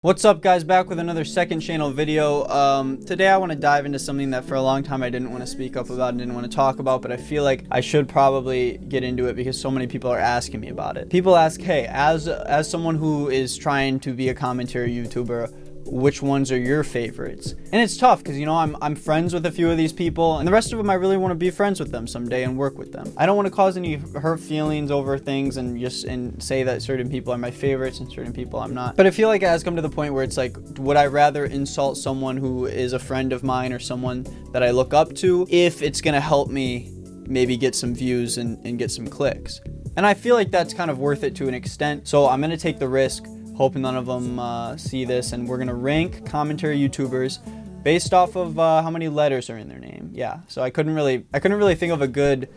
What's up, guys? Back with another second channel video. Today I want to dive into something that for a long time I didn't want to speak up about and didn't want to talk about, but I feel like I should probably get into it because so many people are asking me about it. People ask, hey, as someone who is trying to be a commentary YouTuber, which ones are your favorites? And it's tough because, you know, I'm friends with a few of these people, and the rest of them I really want to be friends with them someday and work with them. I don't want to cause any hurt feelings over things and say that certain people are my favorites and certain people I'm not. But I feel like it has come to the point where it's like, would I rather insult someone who is a friend of mine or someone that I look up to if it's gonna help me maybe get some views and get some clicks? And I feel like that's kind of worth it to an extent, so I'm gonna take the risk, hoping none of them see this, and we're gonna rank commentary YouTubers based off of how many letters are in their name. Yeah, so I couldn't really think of a good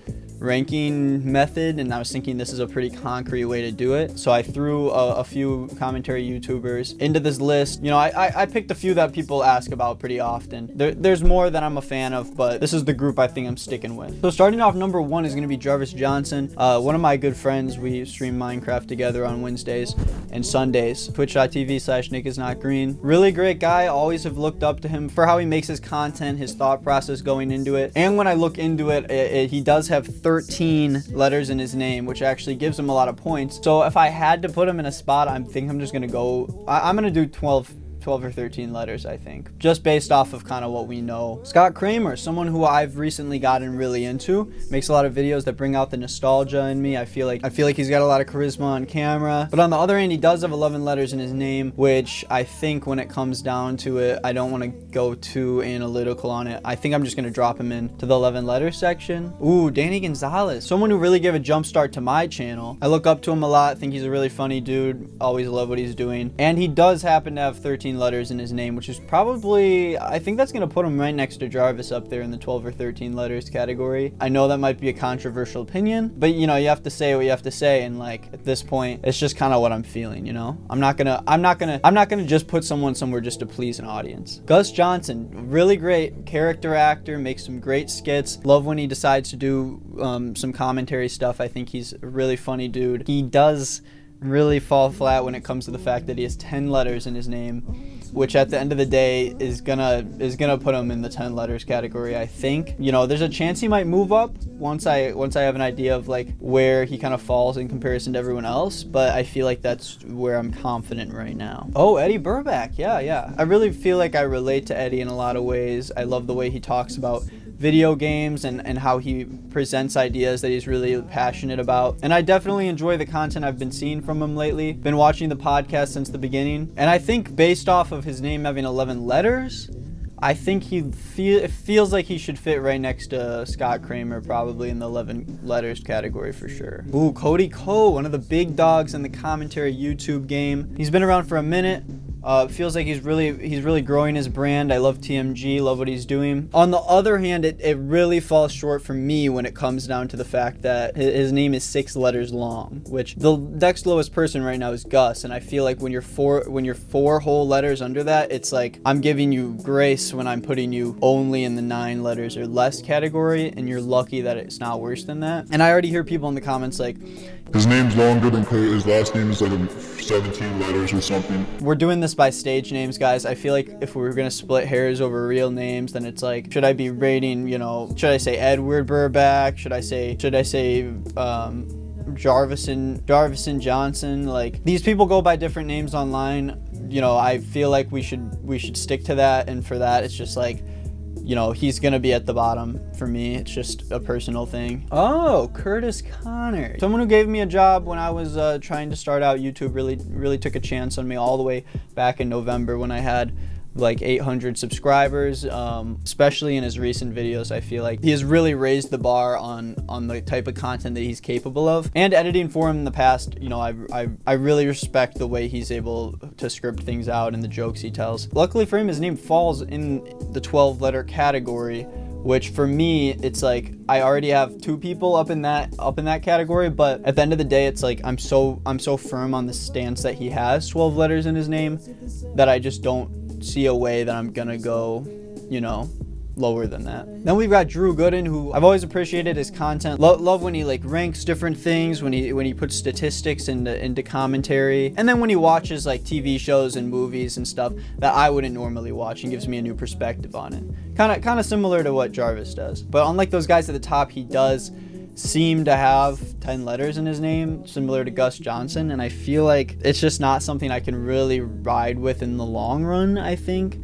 ranking method, and I was thinking this is a pretty concrete way to do it. So I threw a few commentary YouTubers into this list. You know, I picked a few that people ask about pretty often. There's more that I'm a fan of, but this is the group I think I'm sticking with. So starting off, number one is going to be Jarvis Johnson, one of my good friends. We stream Minecraft together on Wednesdays and Sundays. Twitch.tv/NickIsNotGreen. Really great guy. Always have looked up to him for how he makes his content, his thought process going into it. And when I look into it, he does have 13 letters in his name, which actually gives him a lot of points. So if I had to put him in a spot, I'm just gonna go, I'm gonna do 12 or 13 letters, I think, just based off of kind of what we know. Kramer, someone who I've recently gotten really into, makes a lot of videos that bring out the nostalgia in me. I feel like he's got a lot of charisma on camera, but on the other hand, he does have 11 letters in his name, which I think when it comes down to it, I don't want to go too analytical on it. I think I'm just going to drop him into the 11 letter section. Ooh, Gonzalez, someone who really gave a jump start to my channel. I look up to him a lot, think he's a really funny dude, always love what he's doing, and he does happen to have 13 letters in his name, which is probably, I think that's going to put him right next to Jarvis up there in the 12 or 13 letters category. I know that might be a controversial opinion, but you know, you have to say what you have to say, and like at this point, it's just kind of what I'm feeling, you know? I'm not gonna just put someone somewhere just to please an audience. Gus Johnson, really great character actor, makes some great skits. Love when he decides to do some commentary stuff. I think he's a really funny dude. He does really fall flat when it comes to the fact that he has 10 letters in his name, which at the end of the day is gonna put him in the 10 letters category. I think, you know, there's a chance he might move up once I have an idea of like where he kind of falls in comparison to everyone else, but I feel like that's where I'm confident right now. Oh, Burback, yeah. I really feel like I relate to Eddie in a lot of ways. I love the way he talks about video games and how he presents ideas that he's really passionate about, and I definitely enjoy the content I've been seeing from him lately. Been watching the podcast since the beginning, and I think based off of his name having 11 letters, I think it feels like he should fit right next to Kramer, probably in the 11 letters category for sure. Ooh, Cody Cole, one of the big dogs in the commentary YouTube game. He's been around for a minute. Feels like he's really growing his brand. I love TMG, love what he's doing. On the other hand, it really falls short for me when it comes down to the fact that his name is 6 letters long, which the next lowest person right now is Gus, and I feel like when you're 4 whole letters under that, it's like I'm giving you grace when I'm putting you only in the 9 letters or less category, and you're lucky that it's not worse than that. And I already hear people in the comments like, his name's longer than his last name is like 17 letters or something. We're doing this by stage names, guys. I feel like if we were gonna split hairs over real names, then it's like, should I be rating, you know, should I say Edward Burback? Should I say Jarvis Johnson? Like, these people go by different names online. You know, I feel like we should stick to that, and for that, it's just like, you know, he's gonna be at the bottom for me. It's just a personal thing. Oh, Curtis Connor, someone who gave me a job when I was trying to start out YouTube. Really took a chance on me all the way back in November when I had like 800 subscribers. Especially in his recent videos, I feel like he has really raised the bar on the type of content that he's capable of, and editing for him in the past. You know, I really respect the way he's able to script things out and the jokes he tells. Luckily for him, his name falls in the 12 letter category, which for me, it's like I already have 2 people up in that category, but at the end of the day, it's like I'm so firm on the stance that he has 12 letters in his name that I just don't see a way that I'm gonna go, you know, lower than that. Then we've got Drew Gooden, who I've always appreciated his content. Love when he like ranks different things, when he puts statistics into commentary, and then when he watches like TV shows and movies and stuff that I wouldn't normally watch, and gives me a new perspective on it. Kind of similar to what Jarvis does. But unlike those guys at the top, he does seem to have 10 letters in his name, similar to Gus Johnson, and I feel like it's just not something I can really ride with in the long run, I think.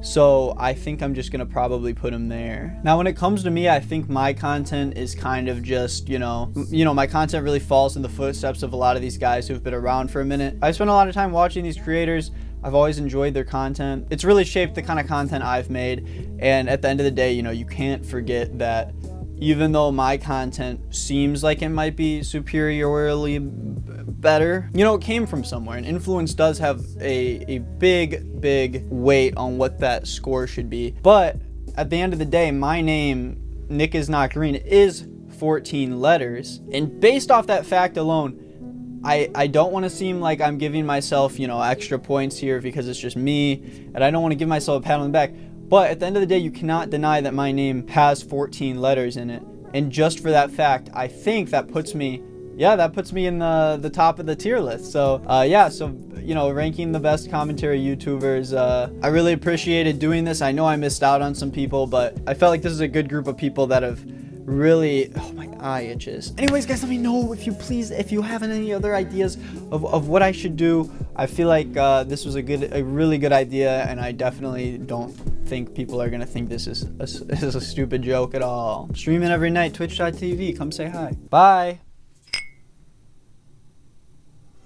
So I think I'm just gonna probably put him there. Now when it comes to me, I think my content is kind of just, you know, my content really falls in the footsteps of a lot of these guys who've been around for a minute. I spent a lot of time watching these creators. I've always enjoyed their content. It's really shaped the kind of content I've made. And at the end of the day, you know, you can't forget that even though my content seems like it might be superiorly better, you know, it came from somewhere, and influence does have a big weight on what that score should be. But at the end of the day, my name, Nick Is Not Green, is 14 letters, and based off that fact alone, I don't want to seem like I'm giving myself, you know, extra points here because it's just me, and I don't want to give myself a pat on the back. But at the end of the day, you cannot deny that my name has 14 letters in it. And just for that fact, I think that puts me in the top of the tier list. So, you know, ranking the best commentary YouTubers, I really appreciated doing this. I know I missed out on some people, but I felt like this is a good group of people that have really, oh, my eye itches. Anyways, guys, let me know if you have any other ideas of what I should do. I feel like this was a really good idea, and I definitely don't think people are gonna think this is a stupid joke at all. Streaming every night, twitch.tv, come say hi. Bye.